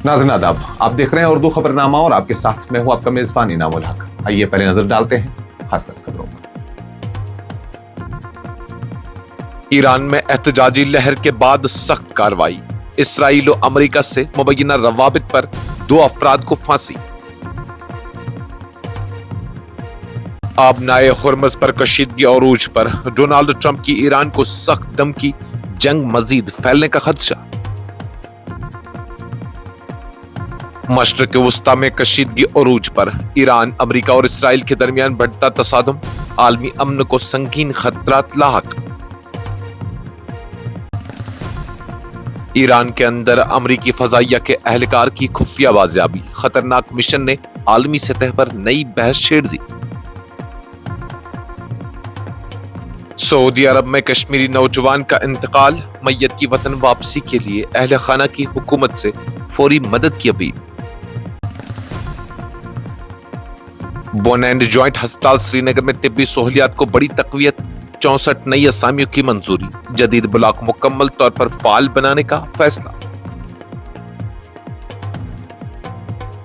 नाज़रीन आदाब, आप देख रहे हैं उर्दू खबरनामा और आपके साथ मैं हूं आपका मेजबान इनामुल हक। आइए पहले नजर डालते हैं खास खबरों पर। ईरान में एहतजाजी लहर के बाद सख्त कार्रवाई। इसराइल और अमेरिका से मुबैना रवाबित पर 2 अफराद को फांसी। आबनाए हुर्मुज़ पर कशीदगी अरूज पर डोनाल्ड ट्रंप की ईरान को सख्त धमकी, जंग मजीद फैलने का खदशा। मशरिक़ वुस्ता में कशीदगी अरूज पर ईरान, अमेरिका और इसराइल के दरमियान बढ़ता तसादुम, आलमी अमन को संगीन खतरात लाहक। ईरान के अंदर अमरीकी फजाइया के अहलकार की खुफिया बाजियाबी, खतरनाक मिशन ने आलमी सतह पर नई बहस छेड़ दी। सऊदी अरब में कश्मीरी नौजवान का इंतकाल, मैयत की वतन वापसी के लिए अहले खाना की हुकूमत से फौरी मदद की अपील। बोन एंड जॉइंट अस्पताल श्रीनगर में तिब्बी सहूलियात को बड़ी तकवीत, 64 नई असामियों की मंजूरी, जदीद ब्लॉक मुकम्मल तौर पर फाल बनाने का फैसला।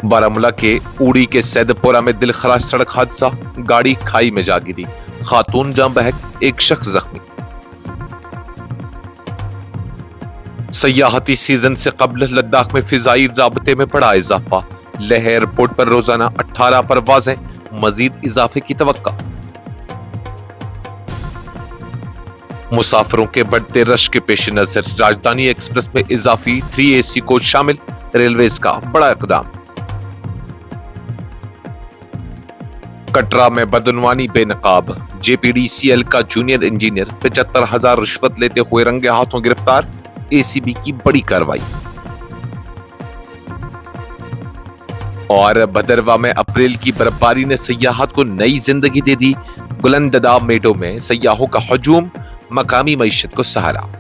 बारामूला के उड़ी के सैदपुरा में दिलखराश सड़क हादसा, गाड़ी खाई में जा गिरी, खातून जान बहक, एक शख्स जख्मी। सयाहती सीजन से कबल लद्दाख में फिजाई राबते में बड़ा इजाफा, लेह एयरपोर्ट पर रोजाना 18 परवाजें, मजीद इजाफे की तवक्का। मुसाफिरों के बढ़ते रश के पेश नजर राजधानी एक्सप्रेस में इजाफी 3 AC कोच शामिल, रेलवेज का बड़ा इकदाम। कटरा में बदनवानी बेनकाब, JPDCL का जूनियर इंजीनियर 75,000 रिश्वत लेते हुए रंगे हाथों गिरफ्तार, ACB की बड़ी कार्रवाई। और भदरवा में अप्रैल की बर्फबारी ने सयाहत को नई जिंदगी दे दी, बुलंददा मेडो में सयाहों का हजूम, मकामी मईशत को सहारा।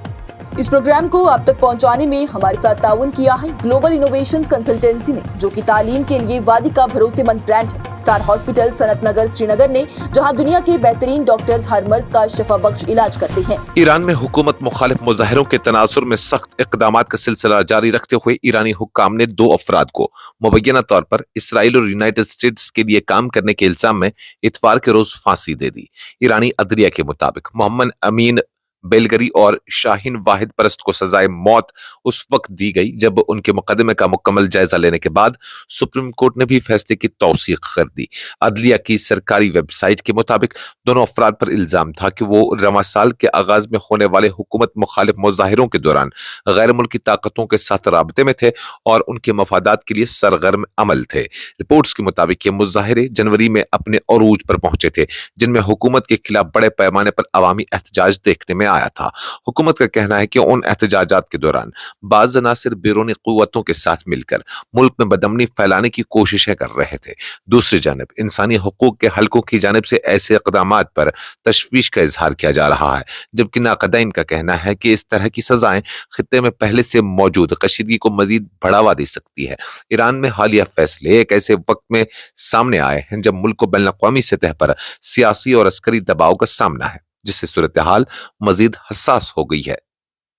इस प्रोग्राम को आप तक पहुंचाने में हमारे साथ ताउन किया है ग्लोबल इनोवेशंस कंसल्टेंसी ने, जो कि तालीम के लिए वादी का भरोसेमंद ब्रांड है। स्टार हॉस्पिटल सनत नगर श्रीनगर ने, जहां दुनिया के बेहतरीन डॉक्टर्स हर मर्ज का शफा बख्श इलाज करते हैं। ईरान में हुकूमत मुखालिफ मुजाहिरों के तनासुर में सख्त इकदामात का सिलसिला जारी रखते हुए ईरानी हुक्काम ने 2 अफराद को मुबैना तौर पर इसराइल और यूनाइटेड स्टेट्स के लिए काम करने के इल्जाम में इतवार के रोज फांसी दे दी। ईरानी अदलिया के मुताबिक मोहम्मद अमीन बेलगरी और शाहीन वाहिद परस्त को सजाए मौत उस वक्त दी गई जब उनके मुकदमे का मुकम्मल जायजा लेने के बाद सुप्रीम कोर्ट ने भी फैसले की तौसीक कर दी। अदलिया की सरकारी वेबसाइट के मुताबिक दोनों अफराद पर इल्जाम था कि वो रवां साल के आगाज में होने वाले हुकूमत मुखालिफ मुजाहिरों के दौरान गैर मुल्की ताकतों के साथ राबते में थे और उनके मफादात के लिए सरगर्म अमल थे। रिपोर्ट्स के मुताबिक ये मुजाहिरे जनवरी में अपने अरूज पर पहुंचे थे, जिनमें हुकूमत के खिलाफ बड़े पैमाने पर अवामी एहतजाज देखने में आया था। हुकूमत का कहना है कि उन एहतजाजात के दौरान बाज़ अनासिर बैरूनी कुव्वतों के साथ मिलकर मुल्क में बदअमनी फैलाने की कोशिशें कर रहे थे। दूसरी जानब इंसानी हुकूक के हलकों की जानिब से ऐसे इक़दामात पर तशवीश का इजहार किया जा रहा है, जबकि नाक़दीन का कहना है कि इस तरह की सजाएं खित्ते में पहले से मौजूद कशीदगी को मजीद बढ़ावा दे सकती है। ईरान में हालिया फैसले एक ऐसे वक्त में सामने आए हैं जब मुल्क को बैनुल-अक़वामी सतह पर सियासी और अस्करी दबाव का सामना है, जिससे सूरत हाल मजीद हसास हो गई है।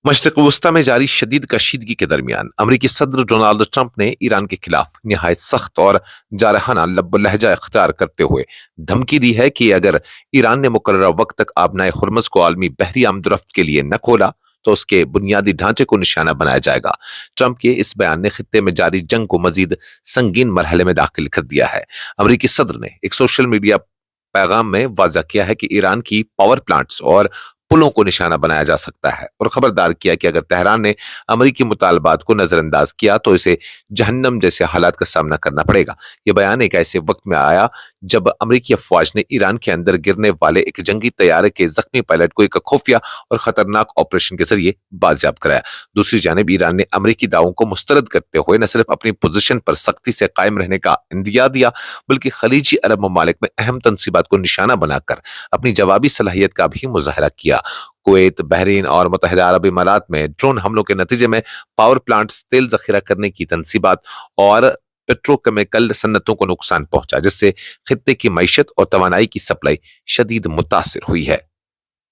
मशरिक़ वुस्ता में जारी शदीद कशीदगी के दरमियान अमरीकी सदर डोनाल्ड ट्रंप ने ईरान के खिलाफ निहायत सख्त और जारहाना लब्ब लहजा इख्तियार करते हुए धमकी दी है कि अगर ईरान ने मुकर्रर वक्त तक आबनाए हुर्मुज़ को आलमी बहरी आमदरफ्त के लिए न खोला तो उसके बुनियादी ढांचे को निशाना बनाया जाएगा। ट्रंप के इस बयान ने खित्ते में जारी जंग को मजीद संगीन मरहले में दाखिल कर दिया है। अमरीकी सदर ने एक सोशल मीडिया पैगाम में वाज़ा किया है कि ईरान की पावर प्लांट्स और पुलों को निशाना बनाया जा सकता है और खबरदार किया कि अगर तेहरान ने अमरीकी मुतालबात को नजरअंदाज किया तो इसे जहन्नम जैसे हालात का सामना करना पड़ेगा। यह बयान एक ऐसे वक्त में आया जब अमरीकी अफवाज ने ईरान के अंदर गिरने वाले एक जंगी तैयारे के जख्मी पायलट को एक खुफिया और खतरनाक ऑपरेशन के जरिए बाजियाब कराया। दूसरी जानिब ईरान ने अमरीकी दावों को मुस्तरद करते हुए न सिर्फ अपनी पोजीशन पर सख्ती से कायम रहने का इंदिया दिया, बल्कि खलीजी अरब ममालिक में अहम तंसीबात को निशाना बनाकर अपनी जवाबी सलाहियत का भी मुजाहरा किया। कुवैत, बहरीन और मुत्तहिदा अरब इमारात में ड्रोन हमलों के नतीजे में पावर प्लांट्स, तेल जखीरा करने की तंसीबात और पेट्रोकेमिकल सन्नतों को नुकसान पहुंचा, जिससे खित्ते की मईशत और तवानाई की सप्लाई शदीद मुतासिर हुई है।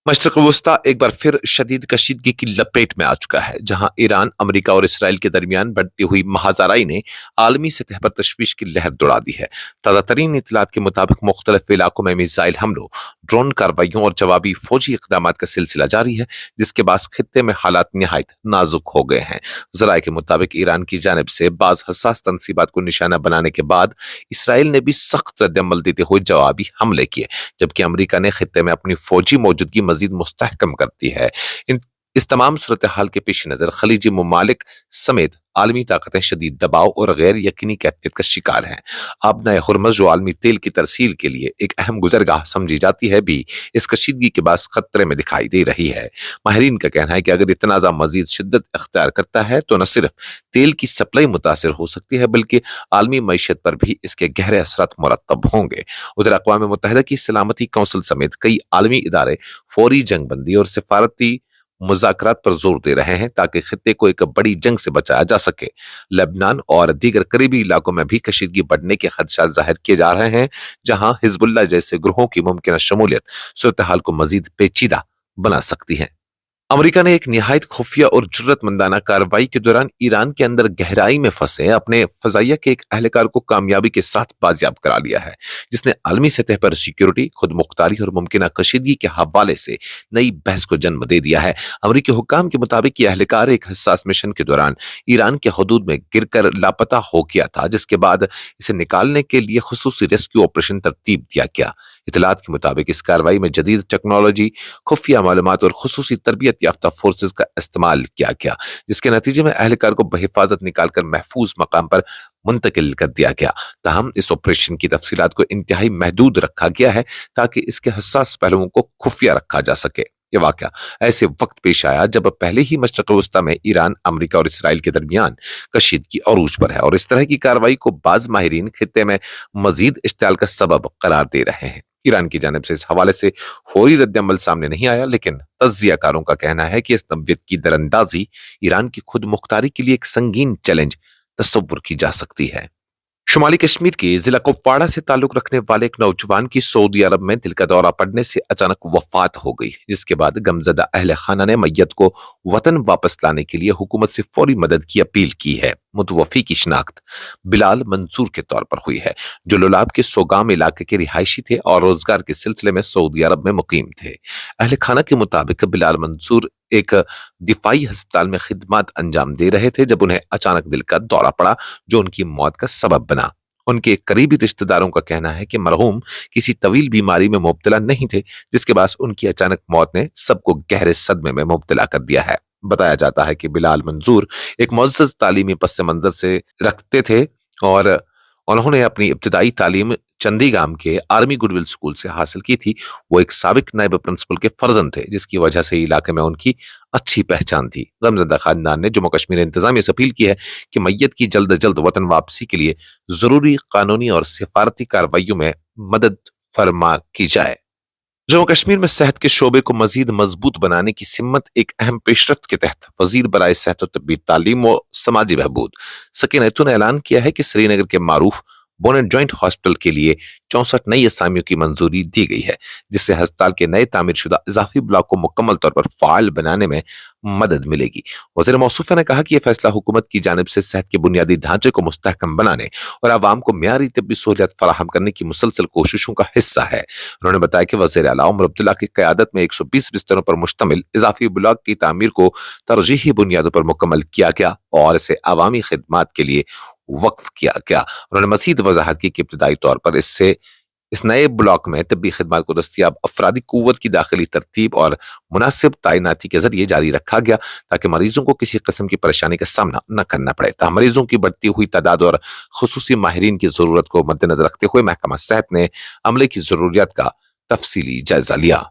मशरक़ वस्ता एक बार फिर शदीद कशीदगी की लपेट में आ चुका है, जहां ईरान, अमेरिका और इसराइल के दरमियान बढ़ती हुई महाजराई ने आलमी सतह पर तशवीश की लहर दौड़ा दी है। ताज़ा तरीन इतलात के मुताबिक मुख्तलिफ इलाकों में मिसाइल हमलों, ड्रोन कार्रवाइयों और जवाबी फौजी इकदाम का सिलसिला जारी है, जिसके बाद खित्ते में हालात निहायत नाजुक हो गए हैं। जराये के मुताबिक ईरान की जानिब से बाज हसास तनसीबात को निशाना बनाने के बाद इसराइल ने भी सख्त रद्दअमल देते हुए जवाबी हमले किए, जबकि अमेरिका ने खित्ते में अपनी फौजी मौजूदगी मजीद मुस्तहकम करती है। इस तमाम सूरत हाल के पेश नजर खलीजी ममालिक समेत आलमी ताकतें शदीद दबाव और गैर यकीनी कैफियत का शिकार हैं। आबनाए हुर्मज़ जो आलमी तेल की तरसील के लिए एक अहम गुजरगाह समझी जाती है, भी इस कशीदगी के बाद खतरे में दिखाई दे रही है। माहिरीन का कहना है कि अगर तनाज़ा मजीद शिद्दत अख्तियार करता है तो न सिर्फ तेल की सप्लाई मुतासिर हो सकती है, बल्कि आलमी मईशत पर भी इसके गहरे असरात मुरतब होंगे। उधर अक़वाम मुत्तहिदा की सलामती कौंसिल समेत कई आलमी इदारे फौरी जंग बंदी और सिफारती मुज़ाकरात पर जोर दे रहे हैं, ताकि खित्ते को एक बड़ी जंग से बचाया जा सके। लेबनान और दीगर करीबी इलाकों में भी कशीदगी बढ़ने के खदशात जाहिर किए जा रहे हैं, जहां हिजबुल्लाह जैसे ग्रोहों की मुमकिन शमूलियत सूरत हाल को मजीद पेचीदा बना सकती है। अमेरिका ने एक निहायत खुफिया और जुर्रतमंदाना कार्रवाई के दौरान ईरान के अंदर गहराई में फंसे अपने फजाइया के एक अहलकार को कामयाबी के साथ बाजियाब करा लिया है, जिसने आलमी सतह पर सिक्योरिटी, खुद मुख्तारी और मुमकिन कशीदगी के हवाले से नई बहस को जन्म दे दिया है। अमेरिकी हुक्काम के मुताबिक यह अहलकार एक हसास मिशन के दौरान ईरान के हदूद में गिरकर लापता हो गया था, जिसके बाद इसे निकालने के लिए खुसूसी रेस्क्यू ऑपरेशन तरतीब दिया गया। इतलात के मुताबिक इस कार्रवाई में जदीद टेक्नोलॉजी, खुफिया मालूमात और खुसूसी तरबियत याफ्ता फोर्सेस का इस्तेमाल किया गया, जिसके नतीजे में अहलकार को बहिफाजत निकालकर महफूज मकाम पर मुंतकिल कर दिया गया। ताहम इस ऑपरेशन की तफसीलात को इंतहाई महदूद रखा गया है, ताकि इसके हसास पहलुओं को खुफिया रखा जा सके। यह वाकया ऐसे वक्त पेश आया जब पहले ही मशरक़ वस्ता में ईरान, अमेरिका और इसराइल के दरमियान कशीदगी अरूज पर है, और इस तरह की कार्रवाई को बाज माहिरीन खित्ते में मजीद इश्तियाल का सबब करार दे रहे हैं। ईरान की जानिब से इस हवाले से फौरी रद्दअमल सामने नहीं आया, लेकिन तज्जियाकारों का कहना है कि इस नव्यत की दरअंदाजी ईरान की खुद मुख्तारी के लिए एक संगीन चैलेंज तस्वुर की जा सकती है। शुमाली कश्मीर के जिला कुपवाड़ा से ताल्लुक रखने वाले एक नौजवान की सऊदी अरब में दिल का दौरा पड़ने से अचानक वफात हो गई, जिसके बाद गमजदा अहले खाना ने मैयत को वतन वापस लाने के लिए हुकूमत से फौरी मदद की अपील की है। मुतवफ़ी की शिनाख्त बिलाल मंसूर के तौर पर हुई है, जो लोलाब के सोगाम इलाके के रिहायशी थे और रोजगार के सिलसिले में सऊदी अरब में मुकीम थे। अहले खाना के मुताबिक बिलाल मंसूर एक दिफाई अस्पताल में खिदमत अंजाम दे रहे थे, जब उन्हें अचानक दिल का दौरा पड़ा, जो उनकी मौत का सबब बना। उनके करीबी रिश्तेदारों का कहना है कि मरहूम किसी तवील बीमारी में मुब्तला नहीं थे, जिसके बाद उनकी अचानक मौत ने सबको गहरे सदमे में मुब्तला कर दिया है। बताया जाता है कि बिलाल मंसूर एक मुअज़्ज़ज़ तालीमी पस मंजर से रखते थे और उन्होंने अपनी इब्तिदाई तालीम चंदीगाम के आर्मी गुडविल स्कूल से हासिल की थी। वो एक साबिक नायब प्रिंसिपल के फर्जंद थे, जिसकी वजह से इलाके में उनकी अच्छी पहचान थी। गमज़दा खानदान ने जम्मू कश्मीर इंतजामिया से अपील की है कि मैयत की जल्द जल्द वतन वापसी के लिए जरूरी कानूनी और सिफारती कार्रवाइयों में मदद फरमा की जाए। जम्मू कश्मीर में सेहत के शोबे को मजीद मजबूत बनाने की सिम्मत एक अहम पेशरफ्त के तहत वजीर बराए सेहत और तब्बी तालीम व समाजी बहबूद सकीना अतू ने ऐलान किया है कि श्रीनगर के मारूफ बोनेट जॉइंट हॉस्पिटल के लिए 64 नई असामियों की मंजूरी दी गई है, जिससे अस्पताल के नए तामीर शुदा इजाफी ब्लॉक को मुकम्मल तौर पर फाल बनाने में मदद मिलेगी। वज़ीर मौसूफा ने कहा कि यह फैसला हुकूमत की जानिब से सेहत के बुनियादी ढांचे को मुस्तहकम बनाने और आवाम को मियारी तिब्बी सहूलियत फराहम करने की मुसलसल कोशिशों का हिस्सा है। उन्होंने बताया कि वज़ीर आला उमर अब्दुल्ला की क़यादत में 120 बिस्तरों पर मुश्तमिल इजाफी ब्लॉक की तामीर को तरजीही बुनियादों पर मुकम्मल किया गया और इसे अवामी खिदमात के लिए वक्फ किया गया। उन्होंने मज़ीद वजाहत की कि इब्तिदाई तौर पर इस नए ब्लॉक में तिब्बी खिदमात को दस्तियाब अफरादी कुव्वत की दाखिली तरतीब और मुनासिब तैनाती के जरिए जारी रखा गया, ताकि मरीजों को किसी किस्म की परेशानी का सामना न करना पड़े। ताहम मरीजों की बढ़ती हुई तादाद और खुसूसी माहिरीन की जरूरत को मद्देनजर रखते हुए महकमा सेहत ने अमले की जरूरियात का तफसीली जायजा लिया।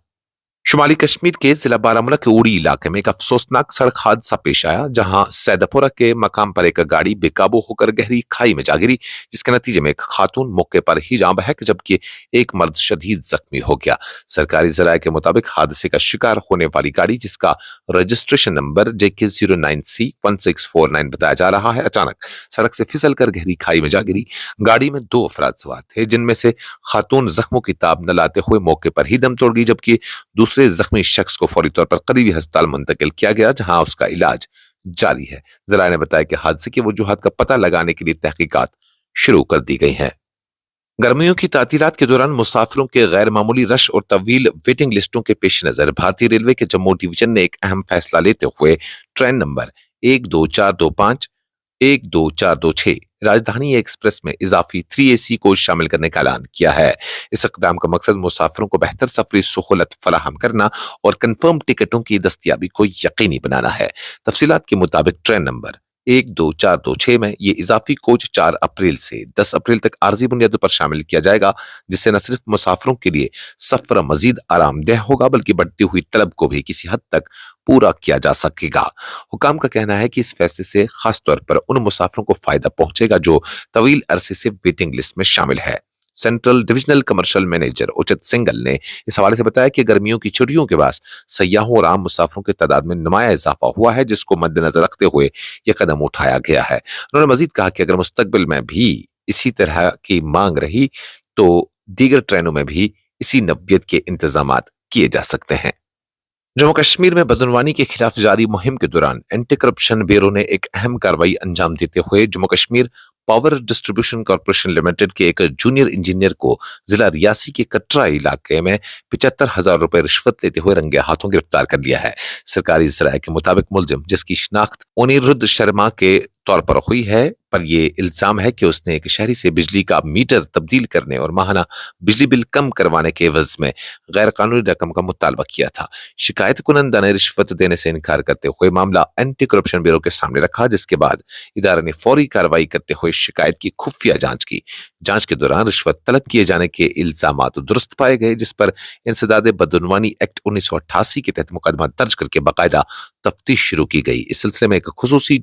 शुमाली कश्मीर के जिला बारामूला के उड़ी इलाके में एक अफसोसनाक सड़क हादसा पेश आया, जहां सैदपुरा के मकाम पर एक गाड़ी बेकाबू होकर गहरी खाई में जा गिरी, जिसके नतीजे में एक खातून मौके पर ही जाँ बहक जबकि एक मर्द शदीद जख्मी हो गया। सरकारी जराये के मुताबिक हादसे का शिकार होने वाली गाड़ी, जिसका रजिस्ट्रेशन नंबर JK09C1649 बताया जा रहा है, अचानक सड़क से फिसल कर गहरी खाई में जा गिरी। गाड़ी में 2 अफराद सवार थे, जिनमें से खातून जख्मों की ताब न लाते हुए मौके पर ही दम तोड़ गई, जबकि दूसरा دوسرے زخمی شخص کو فوری طور پر قریبی ہسپتال منتقل کیا گیا جہاں اس کا علاج جاری ہے۔ ذرائع نے بتایا کہ حادثے کی وجوہات کا پتہ لگانے کے لیے تحقیقات شروع کر دی گئی ہیں۔ گرمیوں کی تعطیلات کے دوران مسافروں کے غیر معمولی رش اور طویل ویٹنگ لسٹوں کے پیش نظر بھارتی ریلوے کے جموں ڈویژن نے ایک اہم فیصلہ لیتے ہوئے ٹرین نمبر 12425 12426 راجدھانی ایکسپریس میں اضافی 3AC کوچ شامل کرنے کا اعلان کیا ہے۔ اس اقدام کا مقصد مسافروں کو بہتر سفری سہولت فراہم کرنا اور کنفرم ٹکٹوں کی دستیابی کو یقینی بنانا ہے۔ تفصیلات کے مطابق ٹرین نمبر 12426 میں یہ اضافی کوچ 4 اپریل سے 10 اپریل تک عارضی بنیادوں پر شامل کیا جائے گا، جس سے نہ صرف مسافروں کے لیے سفر مزید آرام دہ ہوگا بلکہ بڑھتی ہوئی طلب کو بھی کسی حد تک پورا کیا جا سکے گا۔ حکام کا کہنا ہے کہ اس فیصلے سے خاص طور پر ان مسافروں کو فائدہ پہنچے گا جو طویل عرصے سے ویٹنگ لسٹ میں شامل ہے۔ Central divisional commercial manager Uchit Singhal نے اس حوالے سے بتایا کہ گرمیوں کی چھٹیوں کے بعد سیاحوں اور عام مسافروں کے تعداد میں نمایاں اضافہ ہوا ہے، جس کو مد نظر رکھتے ہوئے یہ قدم اٹھایا گیا ہے۔ انہوں نے مزید کہا کہ اگر مستقبل میں بھی اسی طرح کی مانگ رہی تو دیگر ٹرینوں میں بھی اسی نوعیت کے انتظامات کیے جا سکتے ہیں۔ جموں کشمیر میں بدعنوانی کے خلاف جاری مہم کے دوران اینٹی کرپشن بیورو نے ایک اہم کارروائی انجام دیتے ہوئے Jammu Kashmir power distribution corporation limited کے ایک جونیئر انجینئر کو ضلع ریاسی کے کٹرا علاقے میں 75,000 روپے رشوت لیتے ہوئے رنگے ہاتھوں گرفتار کر لیا ہے۔ سرکاری ذرائع کے مطابق ملزم، جس کی شناخت انیرودھ شرما کے طور پر ہوئی ہے، پر یہ الزام ہے کہ اس نے ایک شہری سے بجلی کا میٹر تبدیل کرنے اور ماہانہ بجلی بل کم کروانے کے عوض میں غیر قانونی رقم کا مطالبہ کیا تھا۔ شکایت کنندہ نے رشوت دینے سے انکار کرتے ہوئے معاملہ اینٹی کرپشن بیورو کے سامنے رکھا، جس کے بعد ادارے نے فوری کارروائی کرتے ہوئے شکایت کی خفیہ جانچ کی۔ جانچ کے دوران رشوت طلب کیے جانے کے الزامات درست پائے گئے، جس پر انسداد بدعنوانی ایکٹ 1988 کے تحت مقدمہ درج کر کے باقاعدہ تفتیش شروع کی گئی۔ اس سلسلے میں ایک خصوصی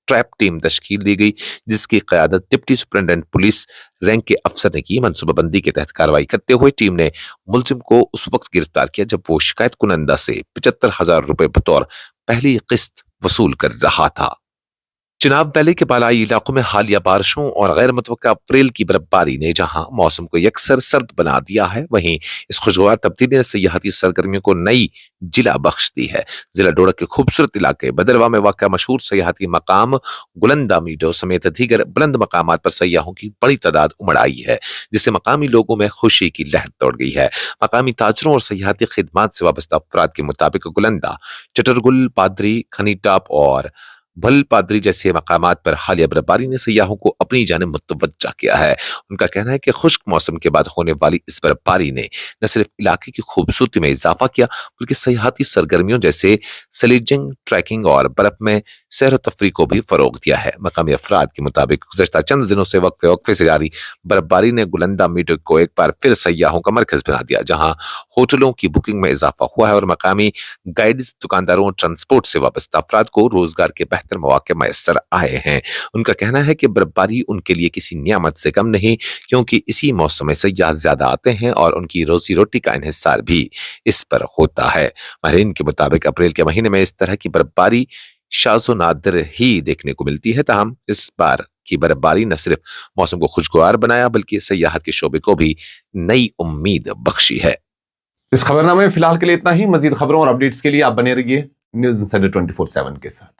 ٹریپ ٹیم تشکیل دی گئی، جس کی قیادت ڈپٹی سپرنٹینڈنٹ پولیس رینک کے افسر نے کی۔ منصوبہ بندی کے تحت کارروائی کرتے ہوئے ٹیم نے ملزم کو اس وقت گرفتار کیا جب وہ شکایت کنندہ سے 75,000 روپے بطور پہلی قسط وصول کر رہا تھا۔ چناب ویلی کے بالائی علاقوں میں حالیہ بارشوں اور غیر متوقع اپریل کی برفباری نے جہاں موسم کو یکسر سرد بنا دیا ہے، وہیں اس خوشگوار تبدیلی نے سیاحتی سرگرمیوں کو نئی جلا بخش دی ہے۔ ضلع ڈوڈا کے خوبصورت علاقے بدروا میں واقع مشہور سیاحتی مقام گلندا میڈو سمیت دیگر بلند مقامات پر سیاحوں کی بڑی تعداد امڑ آئی ہے، جس سے مقامی لوگوں میں خوشی کی لہر دوڑ گئی ہے۔ مقامی تاجروں اور سیاحتی خدمات سے وابستہ افراد کے مطابق گلندا، چٹرگل، پادری، کھنی ٹاپ اور بھل پادری جیسے مقامات پر حالیہ برفباری نے سیاحوں کو اپنی جانب متوجہ کیا ہے۔ ان کا کہنا ہے کہ خشک موسم کے بعد ہونے والی اس برفباری نے نہ صرف علاقے کی خوبصورتی میں اضافہ کیا بلکہ سیاحتی سرگرمیوں جیسے سلیجنگ، ٹریکنگ اور برف میں سیر و تفریح کو بھی فروغ دیا ہے۔ مقامی افراد کے مطابق گزشتہ چند دنوں سے وقفے سے جاری برفباری نے گلندا میڈو کو ایک بار پھر سیاحوں کا مرکز بنا دیا، جہاں ہوٹلوں کی بکنگ میں اضافہ ہوا ہے اور مقامی گائیڈز، دکانداروں اور ٹرانسپورٹ سے وابستہ افراد کو روزگار کے بہتر مواقع میسر آئے ہیں۔ ان کا کہنا ہے کہ برفباری ان کے لیے کسی نعمت سے کم نہیں، کیونکہ اسی موسم میں سیاح زیادہ آتے ہیں اور ان کی روزی روٹی کا انحصار بھی اس پر ہوتا ہے۔ ماہرین کے مطابق اپریل کے مہینے میں اس طرح کی برفباری شاذ و نادر ہی دیکھنے کو ملتی ہے، تاہم اس بار کی برفباری نہ صرف موسم کو خوشگوار بنایا بلکہ سیاحت کے شعبے کو بھی نئی امید بخشی ہے۔ اس خبرنامے میں فی الحال کے لیے اتنا ہی۔ مزید خبروں اور اپڈیٹس کے لیے آپ بنے رہیے نیوز انسائڈر 24/7 کے ساتھ۔